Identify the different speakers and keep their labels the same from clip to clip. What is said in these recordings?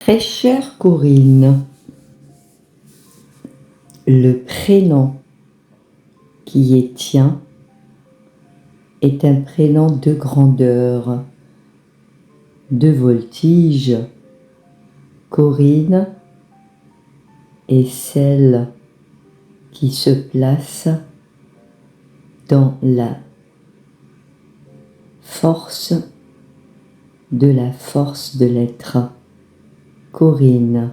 Speaker 1: Très chère Corinne, le prénom qui est tien est un prénom de grandeur, de voltige. Corinne est celle qui se place dans la force de l'être. Corinne,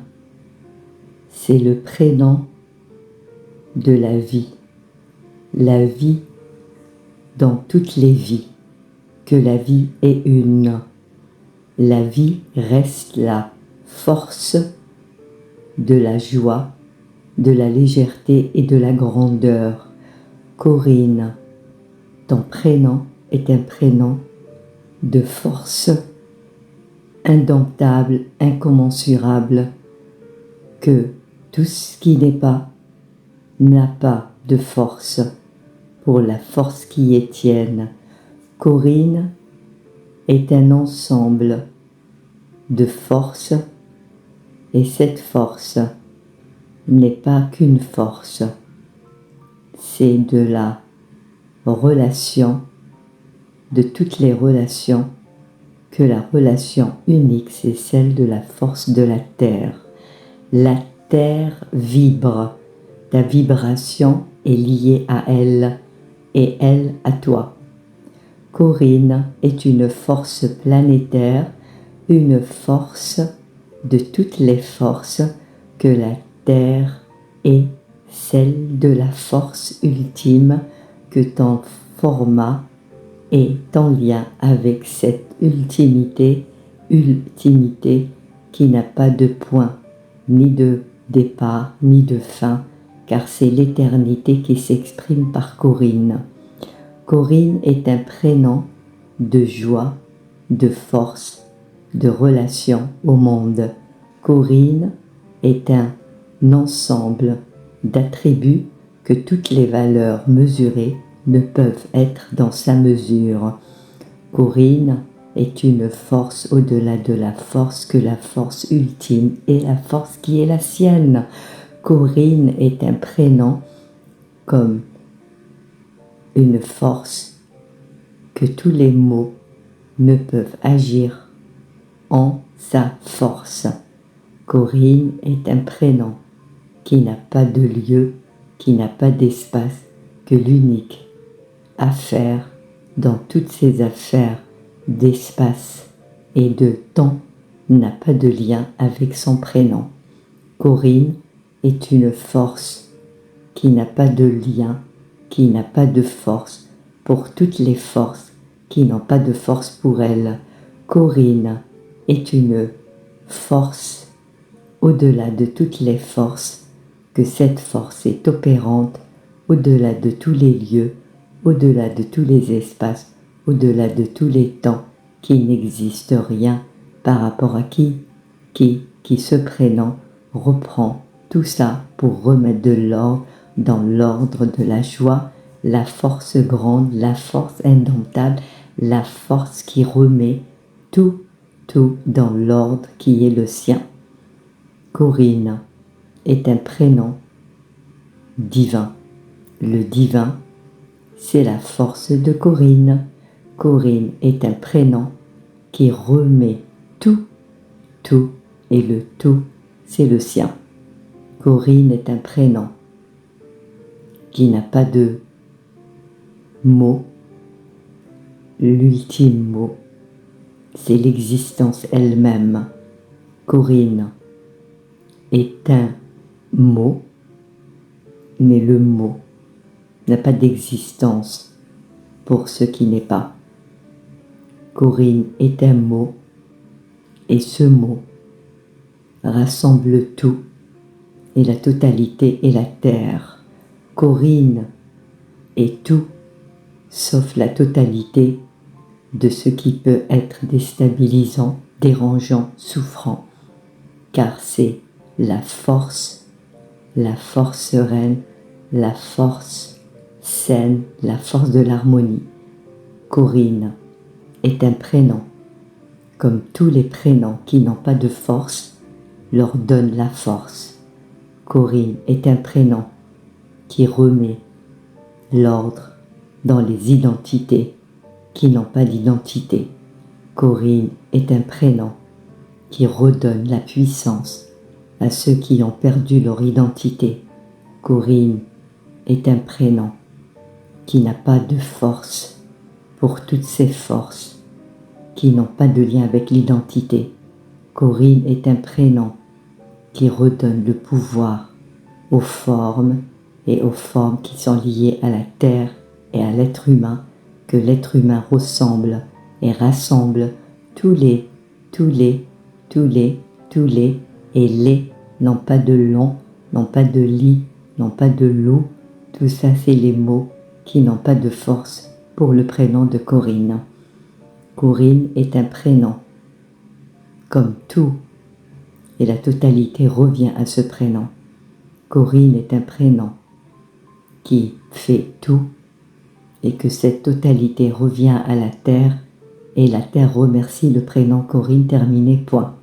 Speaker 1: c'est le prénom de la vie dans toutes les vies, que la vie est une. La vie reste la force de la joie, de la légèreté et de la grandeur. Corinne, ton prénom est un prénom de force indomptable, incommensurable, que tout ce qui n'est pas n'a pas de force pour la force qui est tienne. Corinne est un ensemble de forces et cette force n'est pas qu'une force, c'est de la relation, de toutes les relations, que la relation unique, c'est celle de la force de la terre. La terre vibre, ta vibration est liée à elle et elle à toi. Corinne est une force planétaire, une force de toutes les forces, que la terre est celle de la force ultime, que ton format est en lien avec cette ultimité qui n'a pas de point, ni de départ, ni de fin, car c'est l'éternité qui s'exprime par Corinne. Corinne est un prénom de joie, de force, de relation au monde. Corinne est un ensemble d'attributs que toutes les valeurs mesurées ne peuvent être dans sa mesure. Corinne est une force au-delà de la force, que la force ultime est la force qui est la sienne. Corinne est un prénom comme une force que tous les mots ne peuvent agir en sa force. Corinne est un prénom qui n'a pas de lieu, qui n'a pas d'espace, que l'unique affaire dans toutes ces affaires d'espace et de temps n'a pas de lien avec son prénom. Corinne est une force qui n'a pas de lien, qui n'a pas de force pour toutes les forces qui n'ont pas de force pour elle. Corinne est une force au-delà de toutes les forces, que cette force est opérante au-delà de tous les lieux, au-delà de tous les espaces, au-delà de tous les temps, qui n'existe rien par rapport à qui ce prénom reprend tout ça pour remettre de l'ordre dans l'ordre de la joie, la force grande, la force indomptable, la force qui remet tout dans l'ordre qui est le sien. Corinne est un prénom divin. Le divin, c'est la force de Corinne. Corinne est un prénom qui remet tout, et le tout, c'est le sien. Corinne est un prénom qui n'a pas de mot. L'ultime mot, c'est l'existence elle-même. Corinne est un mot, mais le mot n'a pas d'existence pour ce qui n'est pas. Corinne est un mot, et ce mot rassemble tout, et la totalité est la terre. Corinne est tout, sauf la totalité de ce qui peut être déstabilisant, dérangeant, souffrant, car c'est la force sereine, la force saine, la force de l'harmonie. Corinne est un prénom, comme tous les prénoms qui n'ont pas de force, leur donne la force. Corinne est un prénom qui remet l'ordre dans les identités qui n'ont pas d'identité. Corinne est un prénom qui redonne la puissance à ceux qui ont perdu leur identité. Corinne est un prénom qui n'a pas de force pour toutes ces forces qui n'ont pas de lien avec l'identité. Corinne est un prénom qui redonne le pouvoir aux formes et aux formes qui sont liées à la terre et à l'être humain, que l'être humain ressemble et rassemble tous les, et les n'ont pas de long, n'ont pas de lit, n'ont pas de loup. Tout ça, c'est les mots qui n'ont pas de force pour le prénom de Corinne. Corinne est un prénom, comme tout, et la totalité revient à ce prénom. Corinne est un prénom qui fait tout, et que cette totalité revient à la terre, et la terre remercie le prénom Corinne, terminé, point.